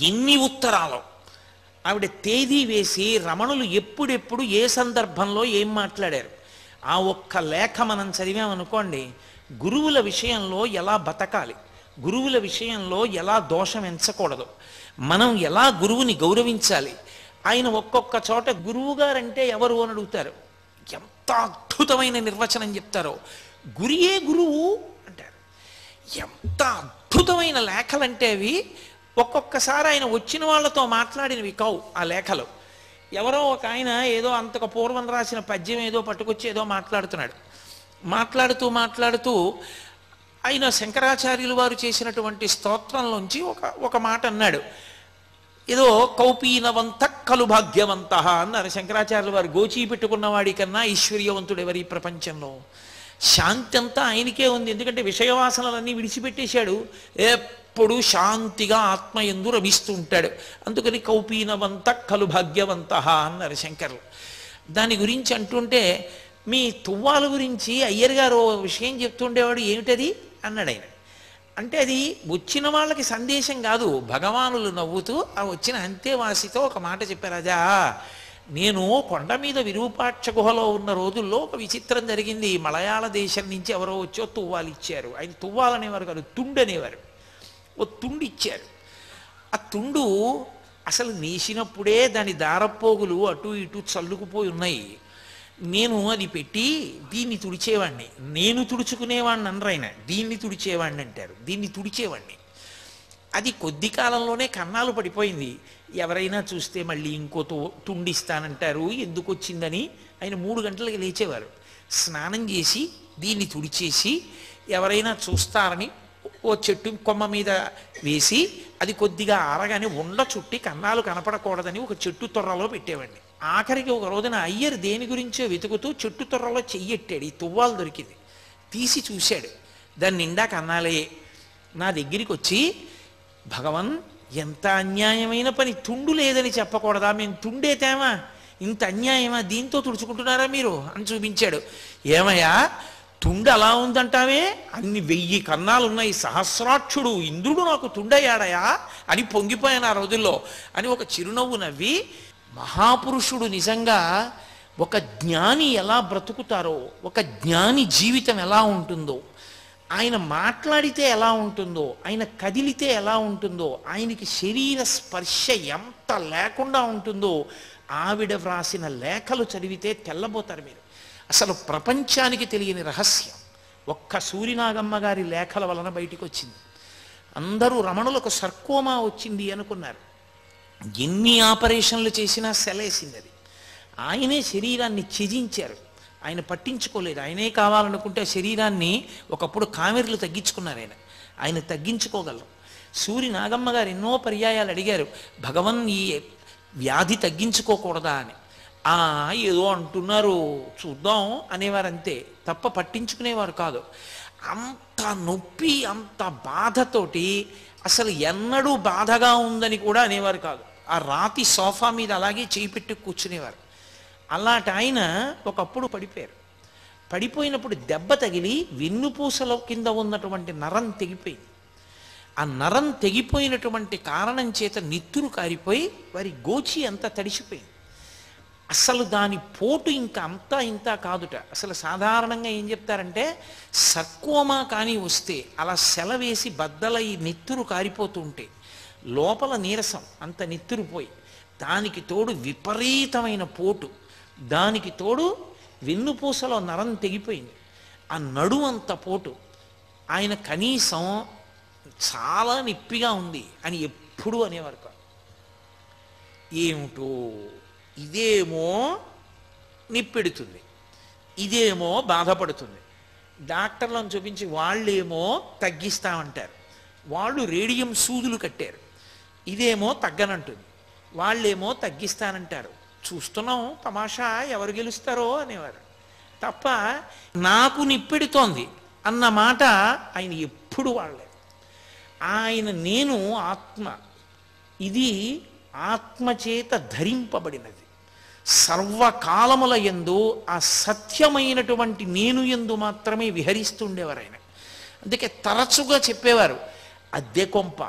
ఎన్ని ఉత్తరాలు ఆవిడ తేదీ వేసి రమణులు ఎప్పుడెప్పుడు ఏ సందర్భంలో ఏం మాట్లాడారు ఆ ఒక్క లేఖ మనం చదివామనుకోండి, గురువుల విషయంలో ఎలా బతకాలి, గురువుల విషయంలో ఎలా దోషం ఎంచకూడదు, మనం ఎలా గురువుని గౌరవించాలి. ఆయన ఒక్కొక్క చోట గురువు గారంటే ఎవరు అని అడుగుతారు, ఎంత అద్భుతమైన నిర్వచనం చెప్తారో. గురియే గురువు అంటారు. ఎంత అద్భుతమైన లేఖలంటే అవి. ఒక్కొక్కసారి ఆయన వచ్చిన వాళ్ళతో మాట్లాడినవి కావు ఆ లేఖలు. ఎవరో ఒక ఆయన ఏదో అంతకు పూర్వం రాసిన పద్యం ఏదో పట్టుకొచ్చి ఏదో మాట్లాడుతున్నాడు. మాట్లాడుతూ ఆయన శంకరాచార్యులు వారు చేసినటువంటి స్తోత్రంలోంచి ఒక మాట అన్నాడు. ఏదో కౌపీనవంత కలు భాగ్యవంత అన్నారు శంకరాచార్యులు వారు. గోచీ పెట్టుకున్న వాడి కన్నా ఐశ్వర్యవంతుడు ఎవరి ప్రపంచంలో. శాంతి అంతా ఆయనకే ఉంది, ఎందుకంటే విషయవాసనలన్నీ విడిచిపెట్టేశాడు. ఎప్పుడు శాంతిగా ఆత్మయందు రమిస్తూ ఉంటాడు. అందుకని కౌపీనవంత కలు భాగ్యవంత అన్నారు శంకర్లు. దాని గురించి అంటుంటే, మీ తువ్వాల గురించి అయ్యర్ గారు విషయం చెప్తుండేవాడు, ఏమిటది అన్నాడు ఆయన. అంటే అది వచ్చిన వాళ్ళకి సందేశం కాదు, భగవానులు నవ్వుతూ ఆ వచ్చిన అంతేవాసితో ఒక మాట చెప్పారు. అదా, నేను కొండ మీద విరూపాక్ష గుహలో ఉన్న రోజుల్లో ఒక విచిత్రం జరిగింది. మలయాళ దేశం నుంచి ఎవరో వచ్చో తువ్వాలు ఇచ్చారు. ఆయన తువ్వాలు అనేవారు కాదు, తుండు అనేవారు. ఓ తుండు ఇచ్చారు. ఆ తుండు అసలు నేసినప్పుడే దాని దారపోగులు అటు ఇటు చల్లుకుపోయి ఉన్నాయి. నేను అది పెట్టి దీన్ని తుడిచేవాడిని. నేను తుడుచుకునేవాడిని అనరు ఆయన, దీన్ని తుడిచేవాడిని అంటారు. దీన్ని తుడిచేవాడిని. అది కొద్ది కాలంలోనే కన్నాలు పడిపోయింది. ఎవరైనా చూస్తే మళ్ళీ ఇంకో తుండిస్తానంటారు. ఎందుకు వచ్చిందని ఆయన 3 గంటలకి లేచేవారు. స్నానం చేసి దీన్ని తుడిచేసి ఎవరైనా చూస్తారని ఓ చెట్టు కొమ్మ మీద వేసి అది కొద్దిగా ఆరగానే ఉండ చుట్టి కన్నాలు కనపడకూడదని ఒక చెట్టు తొర్రలో పెట్టేవాడిని. ఆఖరికి ఒక రోజున అయ్యర్ దేని గురించో వెతుకుతూ చెట్టు తొర్రలో చెయ్యెట్టాడు. ఈ తువ్వాలు దొరికింది. తీసి చూశాడు, దాని నిండా కన్నాలే. నా దగ్గరికి వచ్చి, భగవన్ ఎంత అన్యాయమైన పని, తుండు లేదని చెప్పకూడదా, మేము తుండే తేమా, ఇంత అన్యాయమా, దీంతో తుడుచుకుంటున్నారా మీరు అని చూపించాడు. ఏమయ్యా తుండు అలా ఉందంటావే, అన్ని 1000 కన్నాలు ఉన్నాయి, సహస్రాక్షుడు ఇంద్రుడు నాకు తుండయ్యాడయా అని పొంగిపోయాను ఆ రోజుల్లో అని ఒక చిరునవ్వు నవ్వి, మహాపురుషుడు నిజంగా ఒక జ్ఞాని ఎలా బ్రతుకుతారో, ఒక జ్ఞాని జీవితం ఎలా ఉంటుందో, ఆయన మాట్లాడితే ఎలా ఉంటుందో, ఆయన కదిలితే ఎలా ఉంటుందో, ఆయనకి శరీర స్పర్శ ఎంత లేకుండా ఉంటుందో, ఆవిడ వ్రాసిన లేఖలు చదివితే తెల్లబోతారు మీరు. అసలు ప్రపంచానికి తెలియని రహస్యం ఒక్క సూరినాగమ్మ గారి లేఖల వలన బయటికి వచ్చింది. అందరూ రమణులకు సర్కోమా వచ్చింది అనుకున్నారు. ఎన్ని ఆపరేషన్లు చేసినా సెలేసింది అది. ఆయనే శరీరాన్ని త్యజించారు. ఆయన పట్టించుకోలేదు. ఆయనే కావాలనుకుంటే శరీరాన్ని ఒకప్పుడు కామెర్లు తగ్గించుకున్నారు. ఆయన తగ్గించుకోగలరు. సూరి నాగమ్మ గారు ఎన్నో పర్యాయాలు అడిగారు, భగవన్ ఈ వ్యాధి తగ్గించుకోకూడదా అని. ఏదో అంటున్నారు చూద్దాం అనేవారు అంతే తప్ప పట్టించుకునేవారు కాదు. అంత నొప్పి, అంత బాధతోటి అసలు ఎన్నడూ బాధగా ఉందని కూడా అనేవారు కాదు. ఆ రాతి సోఫా మీద అలాగే చేయి పెట్టి కూర్చునేవారు. అలాంటి ఆయన ఒకప్పుడు పడిపోయారు. పడిపోయినప్పుడు దెబ్బ తగిలి వెన్నుపూసల కింద ఉన్నటువంటి నరం తెగిపోయింది. ఆ నరం తెగిపోయినటువంటి కారణం చేత నిత్తురు కారిపోయి వారి గోచి అంతా తడిసిపోయింది. అసలు దాని పోటు ఇంకా అంతా ఇంత కాదుట. అసలు సాధారణంగా ఏం చెప్తారంటే, సర్కోమా కానీ వస్తే అలా సెలవేసి బద్దలై నెత్తురు కారిపోతుంటే లోపల నీరసం, అంత నెత్తురు పోయి, దానికి తోడు విపరీతమైన పోటు, దానికి తోడు వెన్నుపూసలో నరం తెగిపోయింది, ఆ నడుము అంత పోటు. ఆయన కనీసం చాలా నొప్పిగా ఉంది అని ఎప్పుడూ అనేవారు కాదు. ఏమిటో ఇదేమో నిప్పెడుతుంది, ఇదేమో బాధపడుతుంది. డాక్టర్లను చూపించి వాళ్ళేమో తగ్గిస్తామంటారు, వాళ్ళు రేడియం సూదులు కట్టారు. ఇదేమో తగ్గనంటుంది, వాళ్ళేమో తగ్గిస్తానంటారు. చూస్తున్నాం తమాషా, ఎవరు గెలుస్తారో అనేవారు తప్ప నాకు నిప్పెడుతోంది అన్న మాట ఆయన ఎప్పుడు వాడలేదు. ఆయన నేను ఆత్మ, ఇది ఆత్మచేత ధరింపబడినది. సర్వకాలముల యందు ఆ సత్యమైనటువంటి నేను యందు మాత్రమే విహరిస్తుండేవారు ఆయన. అందుకే తరచుగా చెప్పేవారు, అద్దె కొంప,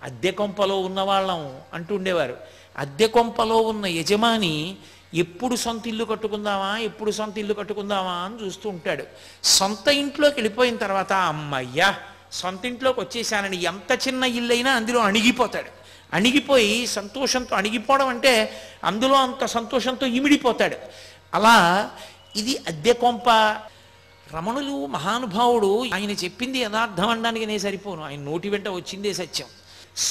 అద్దె కొంపలో ఉన్నవాళ్ళం అంటుండేవారు. అద్దె కొంపలో ఉన్న యజమాని ఎప్పుడు సొంత ఇల్లు కట్టుకుందామా, ఎప్పుడు సొంత ఇల్లు కట్టుకుందామా అని చూస్తూ ఉంటాడు. సొంత ఇంట్లోకి వెళ్ళిపోయిన తర్వాత అమ్మయ్యా సొంత ఇంట్లోకి వచ్చేసానని ఎంత చిన్న ఇల్లైనా అందులో అణిగిపోతాడు. అణిగిపోయి సంతోషంతో, అణిగిపోవడం అంటే అందులో అంత సంతోషంతో ఇమిడిపోతాడు. అలా ఇది అద్దె కొంప. రమణులు మహానుభావుడు, ఆయన చెప్పింది యథార్థం అనడానికి నేను సరిపోను, ఆయన నోటి వెంట వచ్చిందే సత్యం.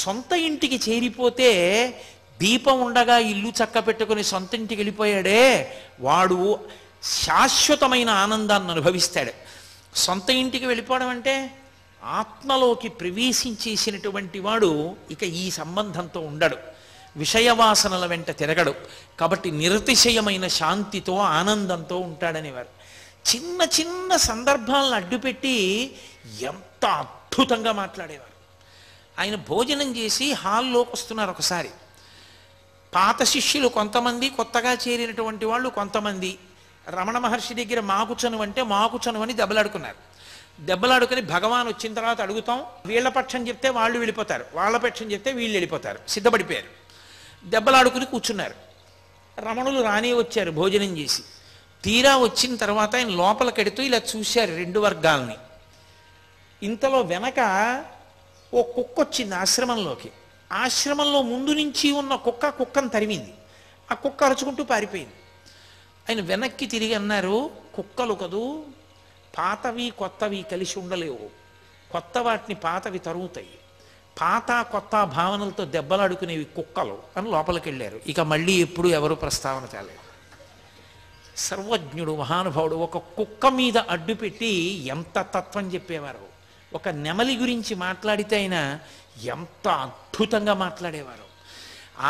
సొంత ఇంటికి చేరిపోతే దీపం ఉండగా ఇల్లు చక్క పెట్టుకుని సొంత ఇంటికి వెళ్ళిపోయాడే వాడు శాశ్వతమైన ఆనందాన్ని అనుభవిస్తాడు. సొంత ఇంటికి వెళ్ళిపోవడం అంటే ఆత్మలోకి ప్రవేశించేసినటువంటి వాడు ఇక ఈ సంబంధంతో ఉండడు, విషయవాసనల వెంట తిరగడు. కాబట్టి నిరతిశయమైన శాంతితో ఆనందంతో ఉంటాడనేవారు. చిన్న చిన్న సందర్భాలను అడ్డుపెట్టి ఎంత అద్భుతంగా మాట్లాడేవారు. ఆయన భోజనం చేసి హాల్లోకి వస్తున్నారు ఒకసారి. పాత శిష్యులు కొంతమంది, కొత్తగా చేరినటువంటి వాళ్ళు కొంతమంది రమణ మహర్షి దగ్గర మాకు చనువు అంటే మాకు చనువు అని దెబ్బలాడుకున్నారు. దెబ్బలాడుకుని భగవాన్ వచ్చిన తర్వాత అడుగుతాం, వీళ్ళ పక్షం చెప్తే వాళ్ళు వెళ్ళిపోతారు, వాళ్ళ పక్షం చెప్తే వీళ్ళు వెళ్ళిపోతారు, సిద్ధపడిపోయారు. దెబ్బలాడుకుని కూర్చున్నారు. రమణులు రానే వచ్చారు భోజనం చేసి. తీరా వచ్చిన తర్వాత ఆయన లోపలికెడుతూ ఇలా చూశారు రెండు వర్గాల్ని. ఇంతలో వెనక ఓ కుక్క వచ్చింది ఆశ్రమంలోకి. ఆశ్రమంలో ముందు నుంచి ఉన్న కుక్కను తరిమింది. ఆ కుక్క అరుచుకుంటూ పారిపోయింది. ఆయన వెనక్కి తిరిగి అన్నారు, కుక్కలు కదూ, పాతవి కొత్తవి కలిసి ఉండలేవు, కొత్త వాటిని పాతవి తరుగుతాయి, పాత కొత్త భావనలతో దెబ్బలాడుకునేవి కుక్కలు అని లోపలికి వెళ్ళారు. ఇక మళ్ళీ ఎప్పుడు ఎవరు ప్రస్తావన తేలేదు. సర్వజ్ఞుడు మహానుభావుడు ఒక కుక్క మీద అడ్డుపెట్టి ఎంత తత్వం చెప్పేవారు. ఒక నెమలి గురించి మాట్లాడితే ఆయన ఎంత అద్భుతంగా మాట్లాడేవారు.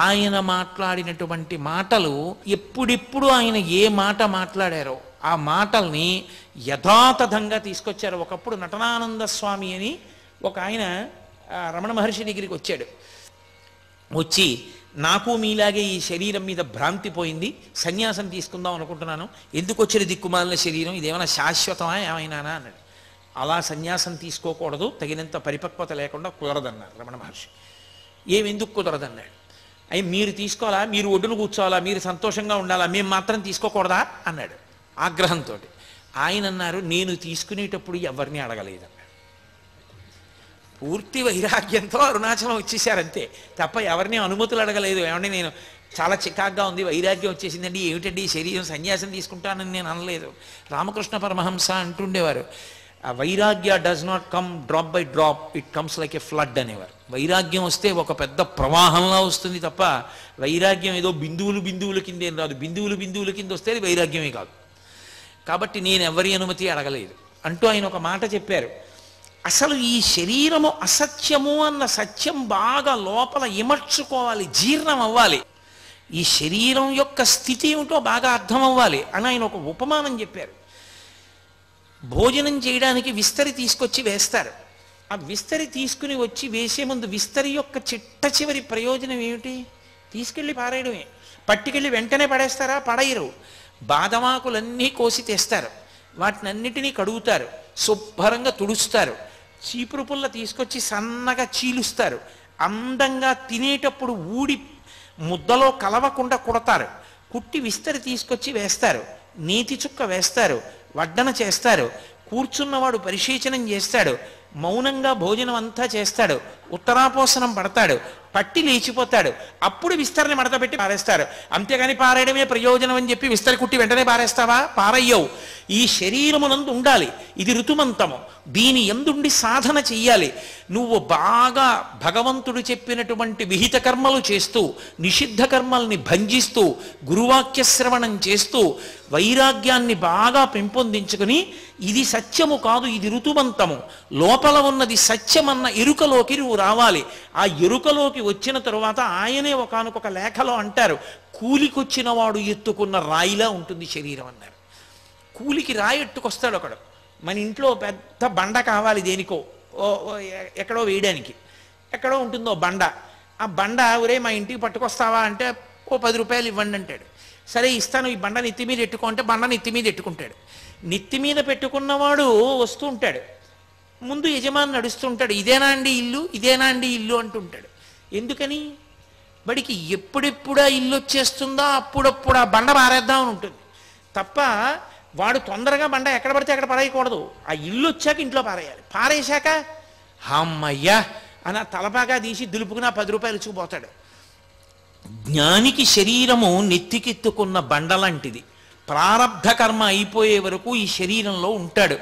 ఆయన మాట్లాడినటువంటి మాటలు ఎప్పుడెప్పుడు ఆయన ఏ మాట మాట్లాడారో ఆ మాటల్ని యథాతథంగా తీసుకొచ్చారు. ఒకప్పుడు నటనానంద స్వామి అని ఒక ఆయన రమణ మహర్షి దగ్గరికి వచ్చాడు. వచ్చి నాకు మీలాగే ఈ శరీరం మీద భ్రాంతి పోయింది, సన్యాసం తీసుకుందాం అనుకుంటున్నాను, ఎందుకు వచ్చిన దిక్కుమాలిన శరీరం, ఇదేమైనా శాశ్వతమా ఏమైనానా అన్నాడు. అలా సన్యాసం తీసుకోకూడదు, తగినంత పరిపక్వత లేకుండా కుదరదన్నారు రమణ మహర్షి. ఏమెందుకు కుదరదన్నాడు. అయ్యి మీరు తీసుకోవాలా, మీరు ఒడ్డును కూర్చోవాలా, మీరు సంతోషంగా ఉండాలా, మేము మాత్రం తీసుకోకూడదా అన్నాడు ఆగ్రహంతో. ఆయన అన్నారు, నేను తీసుకునేటప్పుడు ఎవరిని అడగలేదన్నాడు. పూర్తి వైరాగ్యంతో అరుణాచలం వచ్చేసారంతే తప్ప ఎవరిని అనుమతులు అడగలేదు. ఏమంటే నేను చాలా చికాగ్గా ఉంది, వైరాగ్యం వచ్చేసిందండి, ఏమిటండి ఈ శరీరం, సన్యాసం తీసుకుంటానని నేను అనలేదు. రామకృష్ణ పరమహంస అంటుండేవారు, ఆ వైరాగ్య does not come drop by drop, it comes like A flood అనేవారు. వైరాగ్యం వస్తే ఒక పెద్ద ప్రవాహంలా వస్తుంది తప్ప వైరాగ్యం ఏదో బిందువులు బిందువుల కింద ఏం రాదు. బిందువులు బిందువుల కింద వస్తే అది వైరాగ్యమే కాదు. కాబట్టి నేను ఎవరి అనుమతి అడగలేదు అంటూ ఆయన ఒక మాట చెప్పారు. అసలు ఈ శరీరము అసత్యము అన్న సత్యం బాగా లోపల ఇమర్చుకోవాలి, జీర్ణం అవ్వాలి. ఈ శరీరం యొక్క స్థితి ఏమిటో బాగా అర్థం అవ్వాలి అని ఆయన ఒక ఉపమానం చెప్పారు. భోజనం చేయడానికి విస్తరి తీసుకొచ్చి వేస్తారు. ఆ విస్తరి తీసుకుని వచ్చి వేసే ముందు విస్తరి యొక్క చిట్ట చివరి ప్రయోజనం ఏమిటి? తీసుకెళ్ళి పారేయడమే. పట్టుకెళ్ళి వెంటనే పడేస్తారా? పడేయరు. బాదమాకులన్నీ కోసి తెస్తారు, వాటినన్నిటినీ కడుగుతారు, శుభ్రంగా తుడుస్తారు, చీపురు పుల్ల తీసుకొచ్చి సన్నగా చీలుస్తారు, అందంగా తినేటప్పుడు ఊడి ముద్దలో కలవకుండా కుడతారు, కుట్టి విస్తరి తీసుకొచ్చి వేస్తారు, నేతి చుక్క వేస్తారు, వడ్డన చేస్తారు, కూర్చున్నవాడు పరిశీచనం చేస్తాడు, మౌనంగా భోజనం అంతా చేస్తాడు, ఉత్తరాపోసనం పడతాడు, పట్టి లేచిపోతాడు, అప్పుడు విస్తరిని మడత పెట్టి పారేస్తారు. అంతేగాని పారేయడమే ప్రయోజనం అని చెప్పి విస్తరి కుట్టి వెంటనే పారేస్తావా? పారయ్యవు. ఈ శరీరమునందు ఉండాలి, ఇది ఋతుమంతము, దీని ఎందుండి సాధన చెయ్యాలి. నువ్వు బాగా భగవంతుడు చెప్పినటువంటి విహిత కర్మలు చేస్తూ, నిషిద్ధ కర్మల్ని భంజిస్తూ, గురువాక్య శ్రవణం చేస్తూ, వైరాగ్యాన్ని బాగా పెంపొందించుకుని ఇది సత్యము కాదు, ఇది ఋతుమంతము, లోపల ఉన్నది సత్యమన్న ఎరుకలోకి నువ్వు రావాలి. ఆ ఎరుకలోకి వచ్చిన తరువాత ఆయనే ఒకానొక లేఖలో అంటారు, కూలికొచ్చిన వాడు ఎత్తుకున్న రాయిలా ఉంటుంది శరీరం అన్నారు. కూలికి రాయి ఎట్టుకొస్తాడు ఒకడు. మన ఇంట్లో పెద్ద బండ కావాలి దేనికో, ఎక్కడో వేయడానికి, ఎక్కడో ఉంటుందో బండ. ఆ బండ ఒరే మా ఇంటికి పట్టుకొస్తావా అంటే ఓ 10 రూపాయలు ఇవ్వండి అంటాడు. సరే ఇస్తాను, ఈ బండ నెత్తి మీద ఎట్టుకో అంటే బండ నెత్తి మీద ఎట్టుకుంటాడు. నెత్తి మీద పెట్టుకున్నవాడు వస్తూ ఉంటాడు, ముందు యజమాని నడుస్తూ ఉంటాడు, ఇదేనా అండి ఇల్లు, ఇదేనా అండి ఇల్లు అంటుంటాడు. ఎందుకని వాడికి ఎప్పుడెప్పుడా ఇల్లు వచ్చేస్తుందో అప్పుడప్పుడు ఆ బండ పారేద్దామని ఉంటుంది తప్ప వాడు తొందరగా బండ ఎక్కడ పడితే అక్కడ పడేయకూడదు. ఆ ఇల్లు వచ్చాక ఇంట్లో పారేయాలి. పారేశాక అమ్మయ్యా అని ఆ తలపాగా తీసి దులుపుకుని 10 రూపాయలు ఇచ్చుకుపోతాడు. జ్ఞానికి శరీరము నెత్తికెత్తుకున్న బండలాంటిది. ప్రారబ్ధ కర్మ అయిపోయే వరకు ఈ శరీరంలో ఉంటాడు.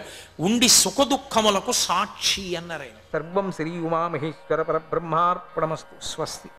ఉండి సుఖదుఖములకు సాక్షి అన్నారు ఆయన. సర్వం శ్రీ ఉమామహేశ్వర పరబ్రహ్మార్పణమస్తు. స్వస్తి.